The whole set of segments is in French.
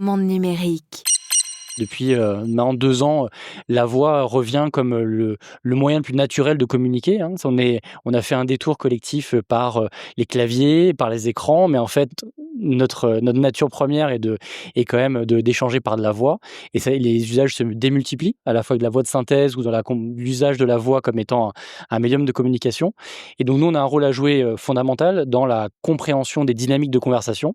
Monde numérique. Depuis maintenant 2 ans, la voix revient comme le moyen le plus naturel de communiquer, hein. On a fait un détour collectif par les claviers, par les écrans, mais en fait, notre nature première est quand même d'échanger par de la voix et ça, les usages se démultiplient, à la fois de la voix de synthèse ou dans l'usage de la voix comme étant un médium de communication et donc nous, on a un rôle à jouer, fondamental dans la compréhension des dynamiques de conversation.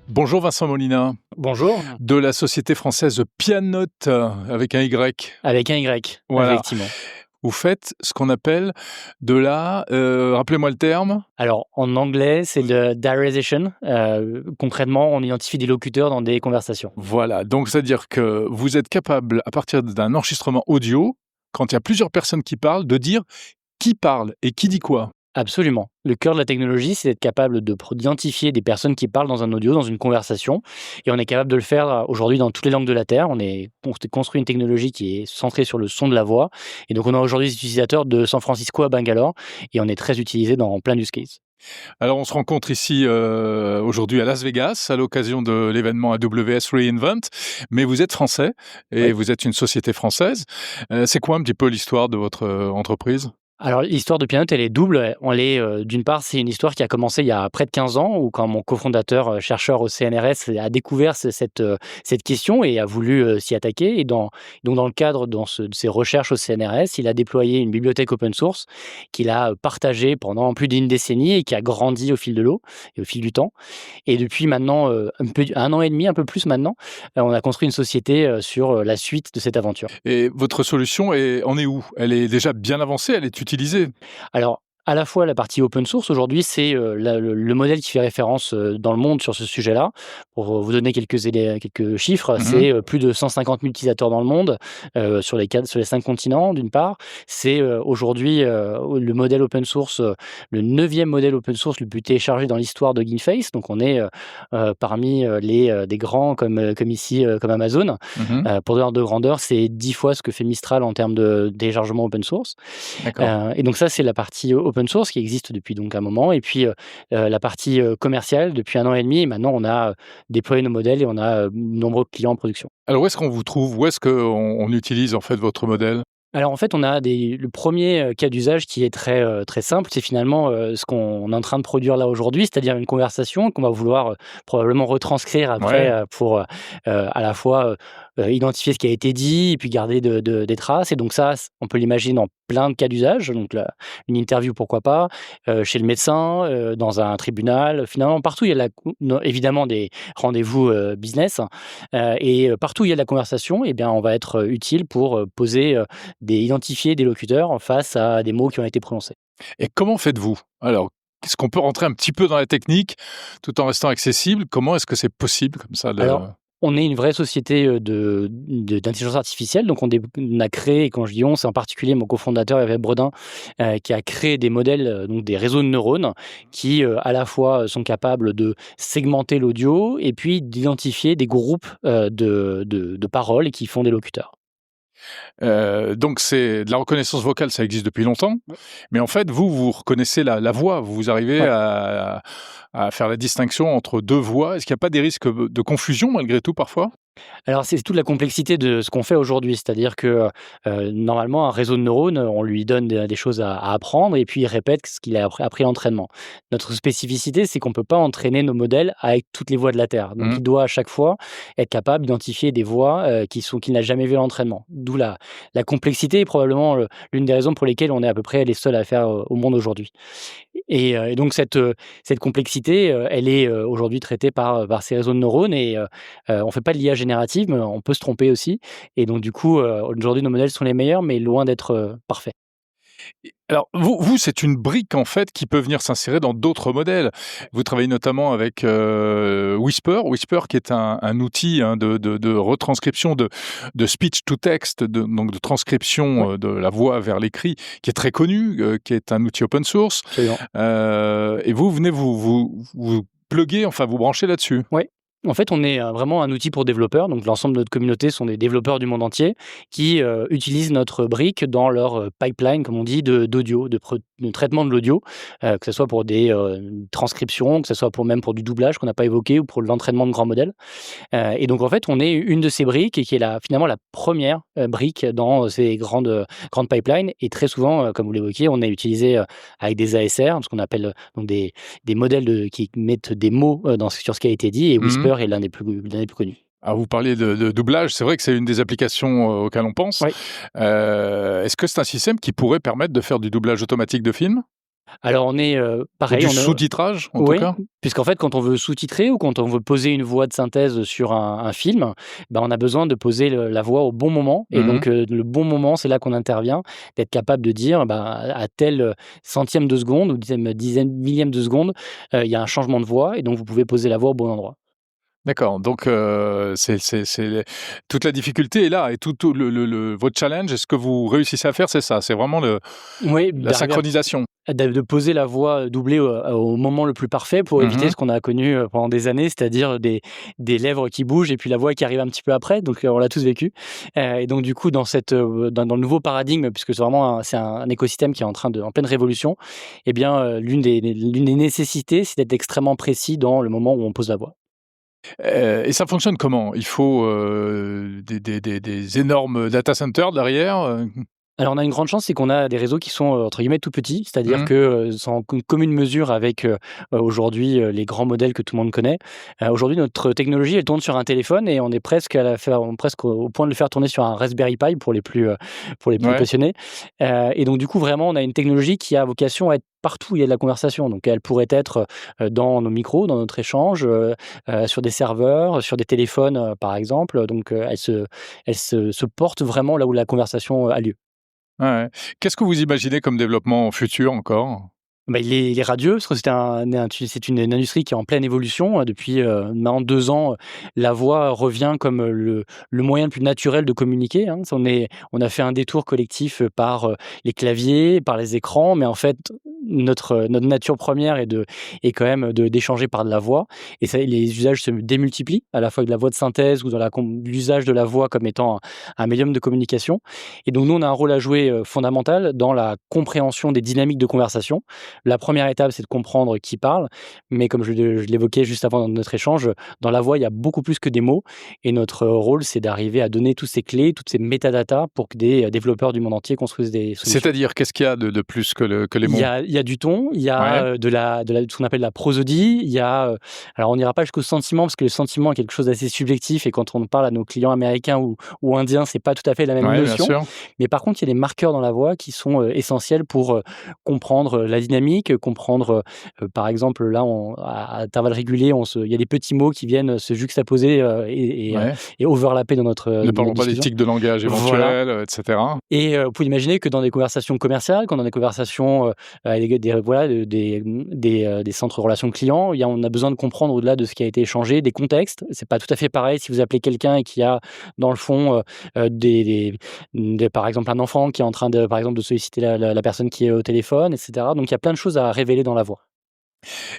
Bonjour Vincent Molina, Bonjour. de la société française Pianote, avec un Y. Avec un Y, Voilà. effectivement. Vous faites ce qu'on appelle de la... rappelez-moi le terme. Alors, en anglais, c'est le diarization. Concrètement, on identifie des locuteurs dans des conversations. Voilà, donc c'est-à-dire que vous êtes capable, à partir d'un enregistrement audio, quand il y a plusieurs personnes qui parlent, de dire qui parle et qui dit quoi. Absolument. Le cœur de la technologie, c'est d'être capable d'identifier des personnes qui parlent dans un audio, dans une conversation. Et on est capable de le faire aujourd'hui dans toutes les langues de la Terre. On a construit une technologie qui est centrée sur le son de la voix. Et donc, on a aujourd'hui des utilisateurs de San Francisco à Bangalore. Et on est très utilisé dans plein d'use cases. Alors on se rencontre ici aujourd'hui à Las Vegas, à l'occasion de l'événement AWS Reinvent, mais vous êtes français et Oui. vous êtes une société française. C'est quoi un petit peu l'histoire de votre entreprise ? Alors, l'histoire de Pianote, elle est double. D'une part, c'est une histoire qui a commencé il y a près de 15 ans, où quand mon cofondateur, chercheur au CNRS, a découvert cette question et a voulu s'y attaquer. Donc, dans le cadre de ses recherches au CNRS, il a déployé une bibliothèque open source qu'il a partagée pendant plus d'une décennie et qui a grandi au fil de l'eau et au fil du temps. Et depuis maintenant 1 an et demi, un peu plus maintenant, on a construit une société sur la suite de cette aventure. Et votre solution en est où ? Elle est déjà bien avancée, elle est utilisée ? Alors, à la fois la partie open source, aujourd'hui, c'est le modèle qui fait référence dans le monde sur ce sujet-là. Pour vous donner quelques chiffres, c'est plus de 150 000 utilisateurs dans le monde, sur les 5 continents, d'une part. C'est aujourd'hui le modèle open source, le 9e modèle open source le plus téléchargé dans l'histoire de GameFace. Donc, on est parmi des grands comme ici, comme Amazon. Pour donner de grandeur, c'est 10 fois ce que fait Mistral en termes de téléchargement open source. D'accord. Et donc ça, c'est la partie open source qui existe depuis donc un moment. Et puis la partie commerciale depuis 1 an et demi. Et maintenant, on a déployé nos modèles et on a nombreux clients en production. Alors où est-ce qu'on vous trouve ? Où est-ce qu'on utilise en fait votre modèle ? Alors en fait, on a le premier cas d'usage qui est très simple, c'est finalement ce qu'on est en train de produire là aujourd'hui, c'est-à-dire une conversation qu'on va vouloir probablement retranscrire après Ouais. pour à la fois identifier ce qui a été dit et puis garder des traces. Et donc ça, on peut l'imaginer dans plein de cas d'usage. Donc une interview, pourquoi pas, chez le médecin, dans un tribunal, finalement partout, il y a évidemment des rendez-vous business et partout où il y a de la conversation, eh bien, on va être utile pour identifier des locuteurs face à des mots qui ont été prononcés. Et comment faites-vous ? Alors, est-ce qu'on peut rentrer un petit peu dans la technique tout en restant accessible ? Comment est-ce que c'est possible comme ça Alors, on est une vraie société d'intelligence artificielle, donc on a créé, et quand je dis on, c'est en particulier mon cofondateur Hervé Bredin, qui a créé des modèles, donc des réseaux de neurones, qui à la fois sont capables de segmenter l'audio et puis d'identifier des groupes de paroles qui font des locuteurs. Donc c'est de la reconnaissance vocale, ça existe depuis longtemps. Ouais. Mais en fait, vous reconnaissez la voix, vous arrivez Ouais. à faire la distinction entre 2 voix. Est-ce qu'il n'y a pas des risques de confusion malgré tout parfois ? Alors, c'est toute la complexité de ce qu'on fait aujourd'hui. C'est-à-dire que, normalement, un réseau de neurones, on lui donne des choses à apprendre et puis il répète ce qu'il a appris à l'entraînement. Notre spécificité, c'est qu'on ne peut pas entraîner nos modèles avec toutes les voix de la Terre. Donc, Mmh. il doit à chaque fois être capable d'identifier des voix, qu'il n'a jamais vues à l'entraînement. D'où la complexité et probablement l'une des raisons pour lesquelles on est à peu près les seuls à le faire, au monde aujourd'hui. Et donc cette complexité, elle est aujourd'hui traitée par ces réseaux de neurones et on fait pas de l'IA générative, mais on peut se tromper aussi. Et donc du coup, aujourd'hui, nos modèles sont les meilleurs, mais loin d'être parfaits. Alors vous, c'est une brique en fait qui peut venir s'insérer dans d'autres modèles. Vous travaillez notamment avec Whisper qui est un outil de retranscription de speech to text, donc de transcription Ouais. de la voix vers l'écrit, qui est très connu, qui est un outil open source. Absolument. Et vous venez vous plugger, enfin vous brancher là-dessus. Ouais. En fait, on est vraiment un outil pour développeurs. Donc, l'ensemble de notre communauté sont des développeurs du monde entier qui utilisent notre brique dans leur pipeline, comme on dit, d'audio, de traitement de l'audio, que ce soit pour des transcriptions, que ce soit même pour du doublage qu'on n'a pas évoqué ou pour l'entraînement de grands modèles. Et donc, en fait, on est une de ces briques et qui est finalement la première brique dans ces grandes pipelines. Et très souvent, comme vous l'évoquiez, on est utilisé avec des ASR, ce qu'on appelle donc des modèles qui mettent des mots sur ce qui a été dit. Et Whisper est l'un des plus connus. Alors vous parliez de doublage, c'est vrai que c'est une des applications auxquelles on pense. Oui. Est-ce que c'est un système qui pourrait permettre de faire du doublage automatique de films? Alors on est pareil. Ou du sous-titrage, en tout cas? Puisqu'en fait, quand on veut sous-titrer ou quand on veut poser une voix de synthèse sur un film, on a besoin de poser la voix au bon moment. Et donc, le bon moment, c'est là qu'on intervient, d'être capable de dire, à tel centième de seconde ou dizaine millième de seconde, il y a un changement de voix et donc vous pouvez poser la voix au bon endroit. D'accord, donc c'est toute la difficulté est là et tout votre challenge, est-ce que vous réussissez à faire, c'est ça? C'est vraiment Oui, la synchronisation? de poser la voix doublée au moment le plus parfait pour éviter ce qu'on a connu pendant des années, c'est-à-dire des lèvres qui bougent et puis la voix qui arrive un petit peu après. Donc, on l'a tous vécu. Et donc, du coup, dans le nouveau paradigme, puisque c'est vraiment un écosystème qui est en pleine révolution, eh bien, l'une des nécessités, c'est d'être extrêmement précis dans le moment où on pose la voix. Et ça fonctionne comment? Il faut des énormes data centers derrière? Alors, on a une grande chance, c'est qu'on a des réseaux qui sont, entre guillemets, «tout petits», c'est-à-dire que, sans commune mesure avec, aujourd'hui, les grands modèles que tout le monde connaît. Aujourd'hui, notre technologie, elle tourne sur un téléphone et on est presque au point de le faire tourner sur un Raspberry Pi pour les plus Ouais. passionnés. Et donc du coup, vraiment, on a une technologie qui a vocation à être partout où il y a de la conversation. Donc elle pourrait être, dans nos micros, dans notre échange, sur des serveurs, sur des téléphones, par exemple. Donc elle se porte vraiment là où la conversation a lieu. Ouais, ouais. Qu'est-ce que vous imaginez comme développement futur encore? Il est radieux parce que c'est une industrie qui est en pleine évolution, depuis, maintenant 2 ans, la voix revient comme, le moyen le plus naturel de communiquer, hein. On a fait un détour collectif, par, les claviers, par les écrans, mais en fait, notre nature première est quand même d'échanger par de la voix et ça les usages se démultiplient, à la fois de la voix de synthèse ou dans l'usage de la voix comme étant un médium de communication et donc nous, on a un rôle à jouer, fondamental dans la compréhension des dynamiques de conversation. La première étape, c'est de comprendre qui parle, mais comme je l'évoquais juste avant dans notre échange, dans la voix, il y a beaucoup plus que des mots et notre rôle, c'est d'arriver à donner toutes ces clés, toutes ces métadatas pour que des développeurs du monde entier construisent des solutions. C'est-à-dire, qu'est-ce qu'il y a de plus que les mots? Il y a du ton, il y a, Ouais. ce qu'on appelle la prosodie, il y a, alors on n'ira pas jusqu'au sentiment parce que le sentiment est quelque chose d'assez subjectif et quand on parle à nos clients américains ou indiens, c'est pas tout à fait la même Ouais, bien notion. sûr. Mais par contre, il y a des marqueurs dans la voix qui sont, essentiels pour, comprendre la dynamique, comprendre, par exemple, là, à intervalles réguliers, il y a des petits mots qui viennent se juxtaposer, Ouais. et overlapper dans notre Ne parlons pas des discussion. tics de langage Voilà. éventuels, et cetera. Et vous pouvez imaginer que dans des conversations commerciales, quand dans des conversations, avec des centres de relations clients, on a besoin de comprendre au-delà de ce qui a été échangé, des contextes. C'est pas tout à fait pareil si vous appelez quelqu'un et qui a dans le fond, par exemple un enfant qui est en train par exemple de solliciter la personne qui est au téléphone et cetera. Donc il y a plein de choses à révéler dans la voix.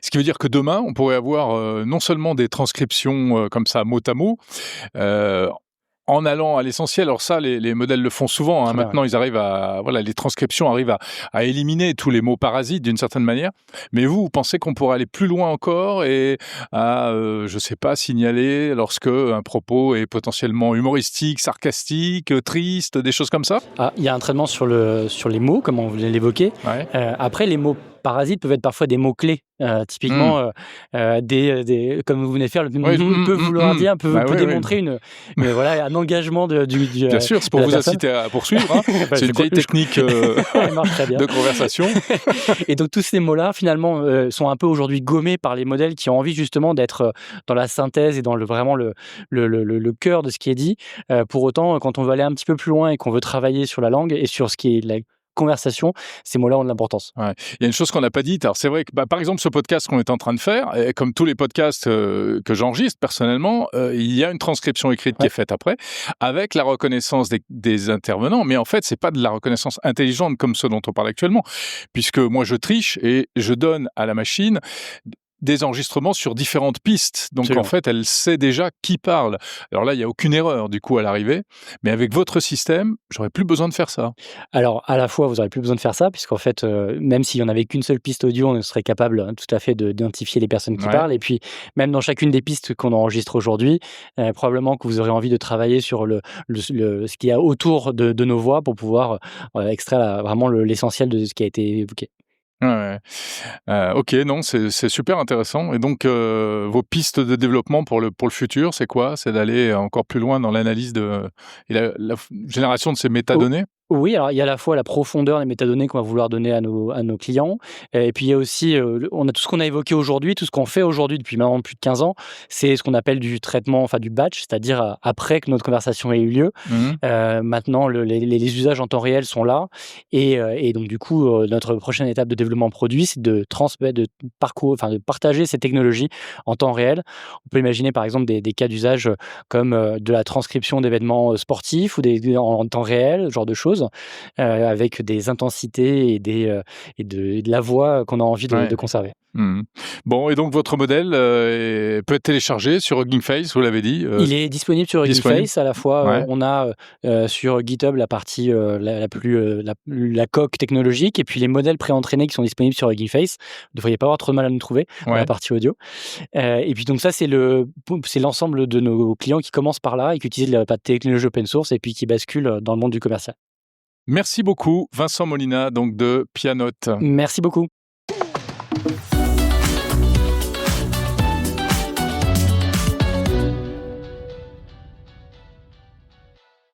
Ce qui veut dire que demain, on pourrait avoir, non seulement des transcriptions, comme ça mot à mot, heu, en allant à l'essentiel. Alors ça, les modèles le font souvent, hein. Très bien, ouais. Maintenant, ils arrivent les transcriptions arrivent à éliminer tous les mots parasites d'une certaine manière. Mais vous pensez qu'on pourrait aller plus loin encore et je sais pas, signaler lorsque un propos est potentiellement humoristique, sarcastique, triste, des choses comme ça? Ah, il y a un traitement sur les mots, comme on vient de l'évoquer. Ouais. Après, les mots parasites peuvent être parfois des mots-clés. Mmh. Typiquement, comme vous venez de faire, le Oui, peut vouloir dire, Bah, peut oui, oui. démontrer voilà, un engagement Bien sûr, c'est de pour la vous personne. inciter à poursuivre, hein. Bah, C'est je une crois vieille technique, elle marche très bien. de conversation. Et donc tous ces mots-là, finalement, sont un peu aujourd'hui gommés par les modèles qui ont envie justement d'être, dans la synthèse et dans vraiment le cœur de ce qui est dit. Pour autant, quand on veut aller un petit peu plus loin et qu'on veut travailler sur la langue et sur ce qui est la conversation, ces mots-là ont de l'importance. Ouais. Il y a une chose qu'on n'a pas dite. Alors c'est vrai que, par exemple, ce podcast qu'on est en train de faire, et comme tous les podcasts que j'enregistre personnellement, il y a une transcription écrite qui Ouais. est faite après, avec la reconnaissance des intervenants. Mais en fait, c'est pas de la reconnaissance intelligente comme ce dont on parle actuellement, puisque moi je triche et je donne à la machine des enregistrements sur différentes pistes. Donc, Absolument. en fait, elle sait déjà qui parle. Alors là, il y a aucune erreur, du coup, à l'arrivée. Mais avec votre système, j'aurais plus besoin de faire ça. Alors, à la fois, vous aurez plus besoin de faire ça puisqu'en fait, même s'il y en avait qu'une seule piste audio, on serait capable, tout à fait d'identifier les personnes qui Ouais. parlent et puis même dans chacune des pistes qu'on enregistre aujourd'hui, probablement que vous aurez envie de travailler sur ce qu'il y a autour de nos voix pour pouvoir, extraire vraiment l'essentiel de ce qui a été évoqué. Ouais, ouais. OK, non, c'est super intéressant et donc vos pistes de développement pour le futur, c'est quoi? C'est d'aller encore plus loin dans l'analyse et la génération de ces O métadonnées? Oui, alors il y a à la fois la profondeur des métadonnées qu'on va vouloir donner à nos clients, et puis il y a aussi, on a tout ce qu'on a évoqué aujourd'hui, tout ce qu'on fait aujourd'hui depuis maintenant plus de 15 ans, c'est ce qu'on appelle du traitement, enfin du batch, c'est-à-dire, après que notre conversation ait eu lieu. Mmh. Maintenant les usages en temps réel sont là et donc du coup, notre prochaine étape de développement produit, c'est de transmettre, de partager ces technologies en temps réel. On peut imaginer par exemple des cas d'usage, comme, de la transcription d'événements, sportifs ou en temps réel, ce genre de choses, avec des intensités et de la voix qu'on a envie de Ouais. de conserver. Mmh. Bon et donc votre modèle, peut être téléchargé sur Hugging Face, vous l'avez dit, Il est disponible sur Hugging disponible? Face. À la fois, Ouais. on a, sur GitHub la partie, la plus, la coque technologique et puis les modèles préentraînés qui sont disponibles sur Hugging Face. Vous ne devriez pas avoir trop de mal à nous trouver dans la Ouais. partie audio. Et puis donc ça, c'est l'ensemble de nos clients qui commencent par là et qui utilisent la technologie open source et puis qui basculent dans le monde du commercial. Merci beaucoup Vincent Molina donc de Pianote. Merci beaucoup.